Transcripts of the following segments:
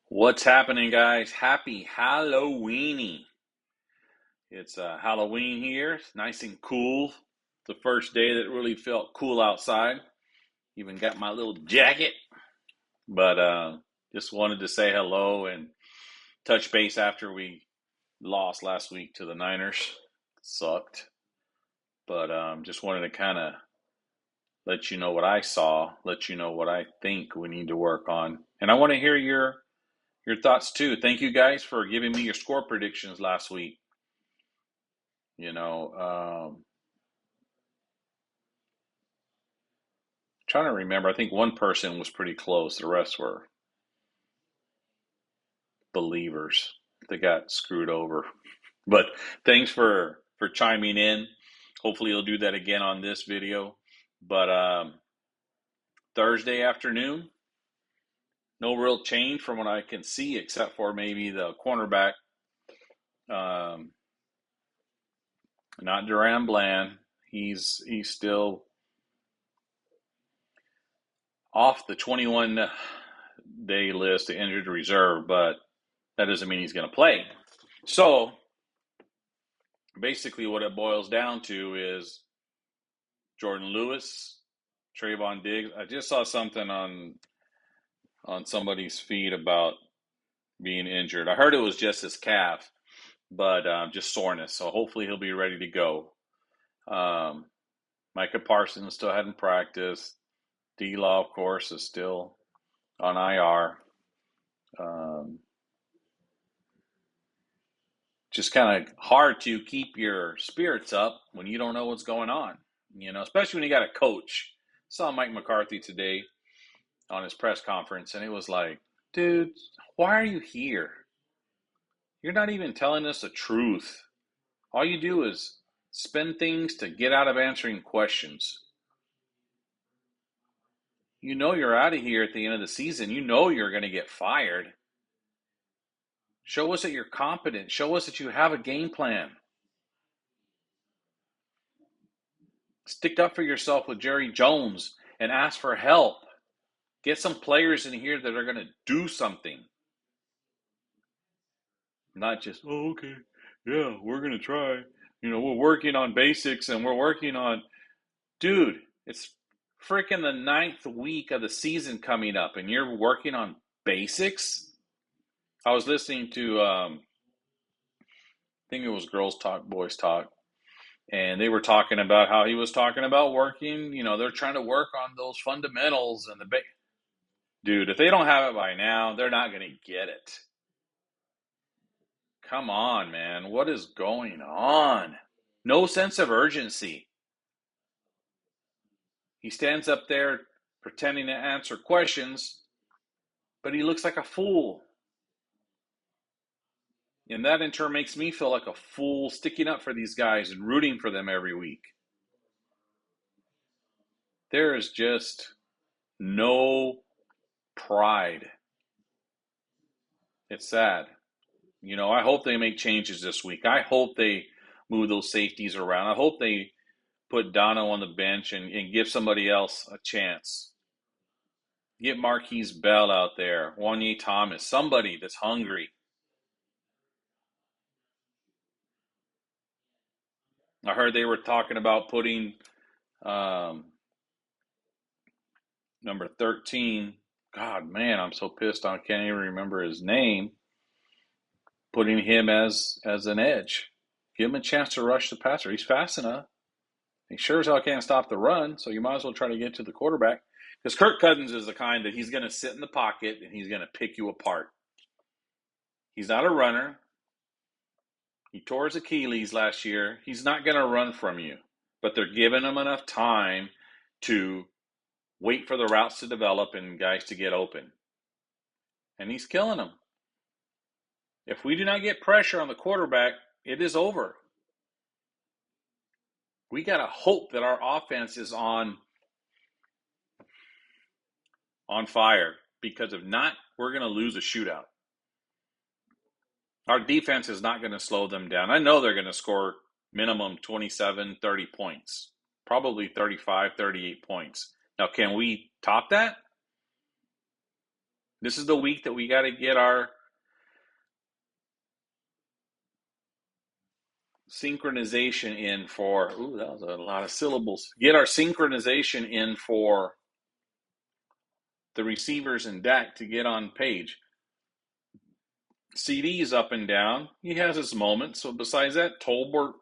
What's happening, guys? Happy Halloweeny. It's Halloween here. It's nice and cool. The first day that really felt cool outside. Even got my little jacket. But just wanted to say hello and touch base after we lost last week to the Niners. Sucked. But just wanted to kind of let you know what I saw, let you know what I think we need to work on. And I want to hear your thoughts too. Thank you guys for giving me your score predictions last week. You know, trying to remember. I think one person was pretty close. The rest were believers. They got screwed over. But thanks for chiming in. Hopefully, you'll do that again on this video. But Thursday afternoon, no real change from what I can see, except for maybe the cornerback. Um, Not Duran Bland. He's still off the 21-day list, the injured reserve, but that doesn't mean he's going to play. So basically, what it boils down to is Jordan Lewis, Trayvon Diggs. I just saw something on somebody's feed about being injured. I heard it was just his calf, but just soreness. So hopefully he'll be ready to go. Um, Micah Parsons still hadn't practiced. D-Law, of course, is still on IR. Just kind of hard to keep your spirits up when you don't know what's going on, especially when you got a coach. I saw Mike McCarthy today on his press conference, and it was like, dude, why are you here? You're not even telling us the truth. All you do is spend things to get out of answering questions. You know you're out of here at the end of the season. You know you're going to get fired. Show us that you're competent. Show us that you have a game plan. Stick up for yourself with Jerry Jones and ask for help. Get some players in here that are going to do something. Not just, oh, okay, yeah, we're going to try. We're working on basics and we're working on. Dude, it's freaking the 9th week of the season coming up and you're working on basics? I was listening to, I think it was Girls Talk, Boys Talk, and they were talking about how he was talking about working. They're trying to work on those fundamentals and dude, if they don't have it by now, they're not going to get it. Come on, man. What is going on? No sense of urgency. He stands up there pretending to answer questions, but he looks like a fool. And that in turn makes me feel like a fool sticking up for these guys and rooting for them every week. There is just no pride. It's sad. I hope they make changes this week. I hope they move those safeties around. I hope they put Dono on the bench and give somebody else a chance. Get Marquise Bell out there, Wanye Thomas, somebody that's hungry. I heard they were talking about putting number 13. God, man, I'm so pissed. I can't even remember his name. Putting him as an edge. Give him a chance to rush the passer. He's fast enough. He sure as hell can't stop the run, so you might as well try to get to the quarterback. Because Kirk Cousins is the kind that he's going to sit in the pocket and he's going to pick you apart. He's not a runner. He tore his Achilles last year. He's not going to run from you, but they're giving him enough time to wait for the routes to develop and guys to get open. And he's killing them. If we do not get pressure on the quarterback, it is over. We got to hope that our offense is on fire, because if not, we're going to lose a shootout. Our defense is not going to slow them down. I know they're going to score minimum 27, 30 points, probably 35, 38 points. Now, can we top that? This is the week that we got to get our synchronization in for. Ooh, that was a lot of syllables. Get our synchronization in for the receivers and Dak to get on page. CD is up and down. He has his moments. So besides that, Tolbert,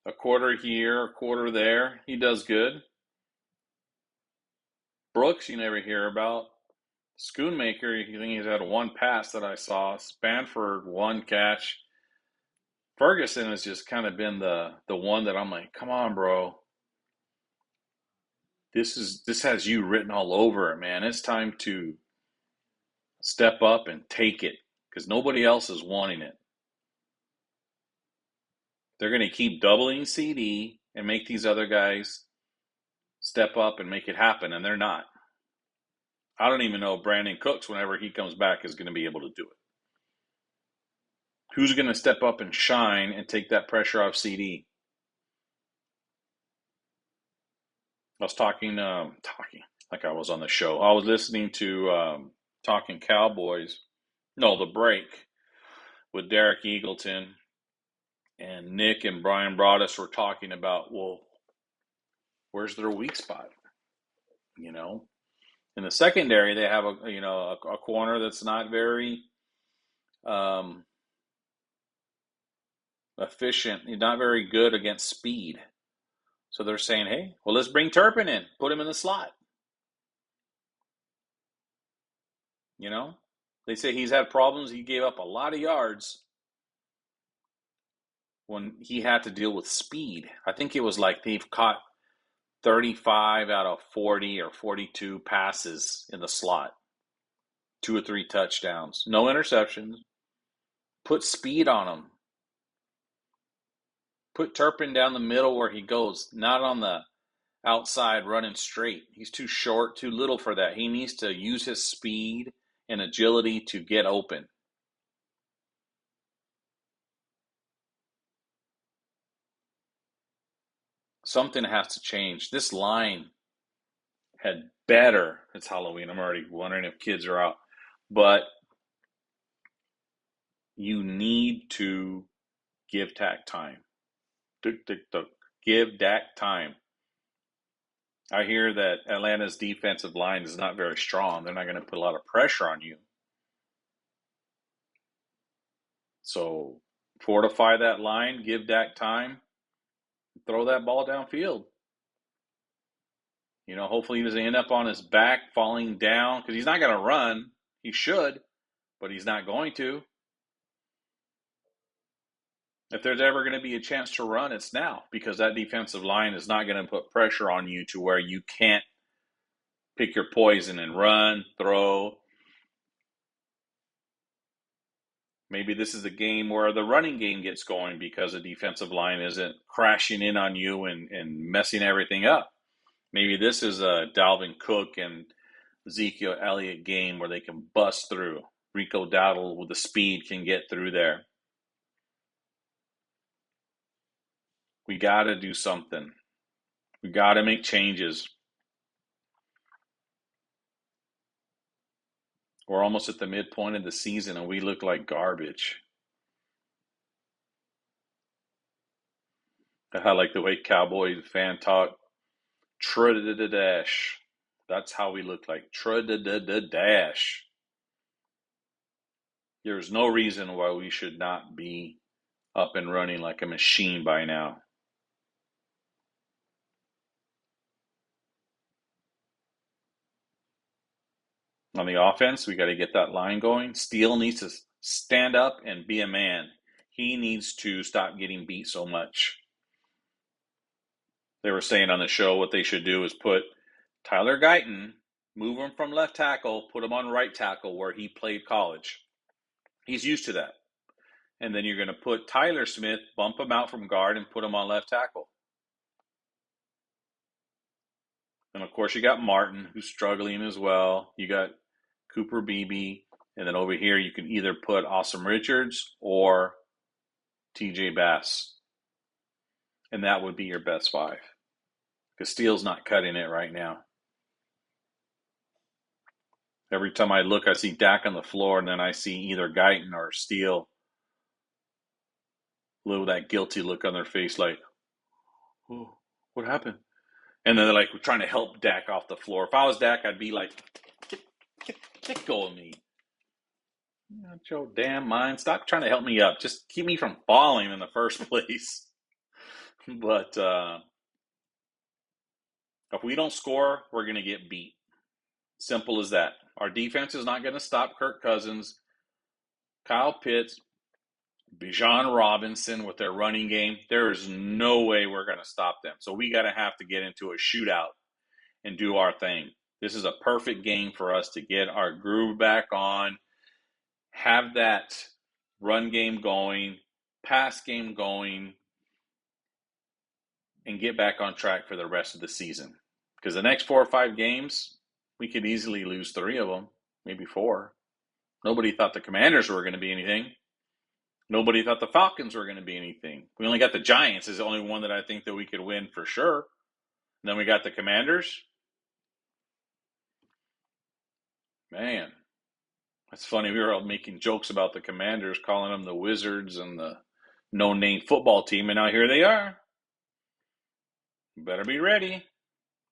a quarter here, a quarter there. He does good. Brooks, you never hear about. Schoonmaker, you think he's had one pass that I saw. Spanford, one catch. Ferguson has just kind of been the one that I'm like, come on, bro. This has you written all over it, man. It's time to step up and take it because nobody else is wanting it. They're going to keep doubling CD and make these other guys step up and make it happen, and they're not. I don't even know if Brandon Cooks, whenever he comes back, is going to be able to do it. Who's going to step up and shine and take that pressure off CD? I was talking like I was on the show. I was listening to Talking Cowboys. No, The Break with Derek Eagleton. And Nick and Brian Broaddus were talking about, well, where's their weak spot? You know, in the secondary, they have a corner that's not very efficient. He's not very good against speed. So they're saying, hey, well, let's bring Turpin in, put him in the slot. You know, they say he's had problems. He gave up a lot of yards when he had to deal with speed. I think it was like they've caught 35 out of 40 or 42 passes in the slot. 2 or 3 touchdowns. No interceptions. Put speed on him. Put Turpin down the middle where he goes, not on the outside running straight. He's too short, too little for that. He needs to use his speed and agility to get open. Something has to change. This line had better. It's Halloween. I'm already wondering if kids are out. But you need to give Dak time. Give Dak time. I hear that Atlanta's defensive line is not very strong. They're not going to put a lot of pressure on you. So fortify that line, give Dak time, throw that ball downfield. You know, hopefully he doesn't end up on his back falling down because he's not going to run. He should, but he's not going to. If there's ever going to be a chance to run, it's now because that defensive line is not going to put pressure on you to where you can't pick your poison and run, throw. Maybe this is a game where the running game gets going because the defensive line isn't crashing in on you and messing everything up. Maybe this is a Dalvin Cook and Ezekiel Elliott game where they can bust through. Rico Dowdle with the speed can get through there. We got to do something. We got to make changes. We're almost at the midpoint of the season and we look like garbage. I like the way Cowboys fan talk. Trudadash. That's how we look like. Trudadash. There's no reason why we should not be up and running like a machine by now. On the offense, we got to get that line going. Steele needs to stand up and be a man. He needs to stop getting beat so much. They were saying on the show what they should do is put Tyler Guyton, move him from left tackle, put him on right tackle where he played college. He's used to that. And then you're going to put Tyler Smith, bump him out from guard, and put him on left tackle. And of course, you got Martin, who's struggling as well. You got Cooper Beebe. And then over here, you can either put Awesome Richards or TJ Bass. And that would be your best 5. Because Steele's not cutting it right now. Every time I look, I see Dak on the floor, and then I see either Guyton or Steele. Little that guilty look on their face, like, oh, what happened? And then they're like, we're trying to help Dak off the floor. If I was Dak, I'd be like, get go of me. Not your damn mind. Stop trying to help me up. Just keep me from falling in the first place. But if we don't score, we're going to get beat. Simple as that. Our defense is not going to stop Kirk Cousins, Kyle Pitts, Bijan Robinson with their running game. There is no way we're going to stop them. So we got to have to get into a shootout and do our thing. This is a perfect game for us to get our groove back on, have that run game going, pass game going, and get back on track for the rest of the season. Because the next 4 or 5 games, we could easily lose 3 of them, maybe 4. Nobody thought the Commanders were going to be anything. Nobody thought the Falcons were going to be anything. We only got the Giants is the only one that I think that we could win for sure. And then we got the Commanders. Man, that's funny. We were all making jokes about the Commanders, calling them the Wizards and the no-name football team, and now here they are. You better be ready.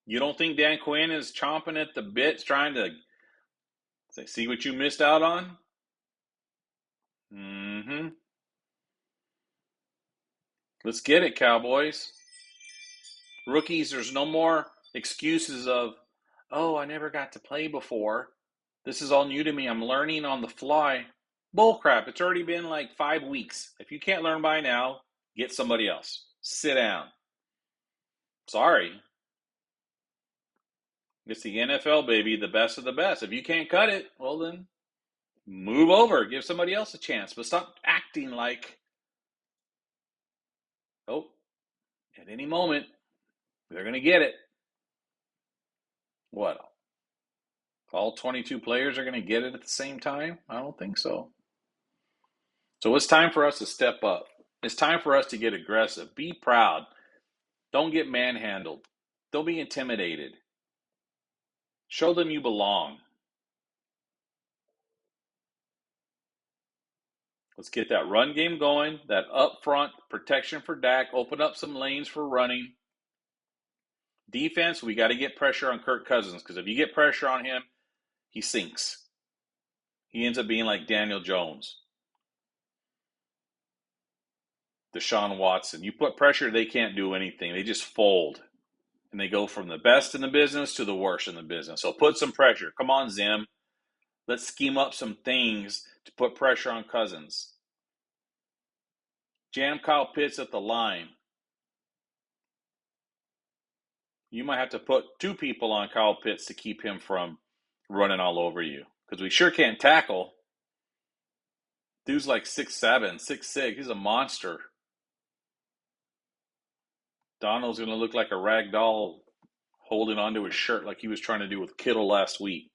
You don't think Dan Quinn is chomping at the bits trying to see what you missed out on? Mm-hmm. Let's get it, Cowboys. Rookies, there's no more excuses of, oh, I never got to play before. This is all new to me. I'm learning on the fly. Bullcrap. It's already been like 5 weeks. If you can't learn by now, get somebody else. Sit down. Sorry. It's the NFL, baby, the best of the best. If you can't cut it, well then move over. Give somebody else a chance. But stop acting like, oh, at any moment, they're going to get it. What? All 22 players are going to get it at the same time? I don't think so. So it's time for us to step up. It's time for us to get aggressive. Be proud. Don't get manhandled. Don't be intimidated. Show them you belong. Let's get that run game going, that up front protection for Dak, open up some lanes for running. Defense, we got to get pressure on Kirk Cousins because if you get pressure on him, he sinks. He ends up being like Daniel Jones, Deshaun Watson. You put pressure, they can't do anything. They just fold. And they go from the best in the business to the worst in the business. So put some pressure. Come on, Zim. Let's scheme up some things to put pressure on Cousins. Jam Kyle Pitts at the line. You might have to put 2 people on Kyle Pitts to keep him from running all over you. Because we sure can't tackle. Dude's like 6'7", 6'6". He's a monster. Donald's going to look like a rag doll holding onto his shirt like he was trying to do with Kittle last week.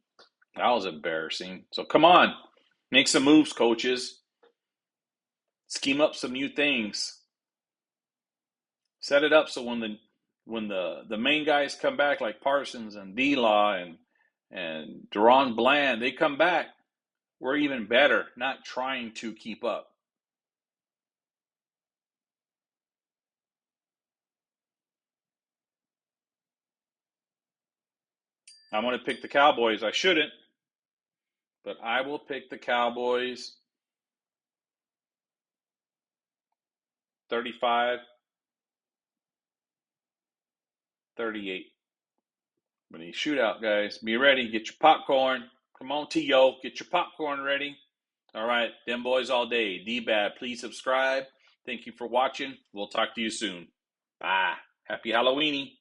That was embarrassing. So come on. Make some moves, coaches. Scheme up some new things. Set it up so when the main guys come back like Parsons and D-Law and Deron Bland, they come back, we're even better, not trying to keep up. I'm going to pick the Cowboys. I shouldn't, but I will pick the Cowboys 35-38. When you shootout, guys, be ready. Get your popcorn. Come on, T.O. Get your popcorn ready. All right, Demboysallday. D-Bad, please subscribe. Thank you for watching. We'll talk to you soon. Bye. Happy Halloweeny.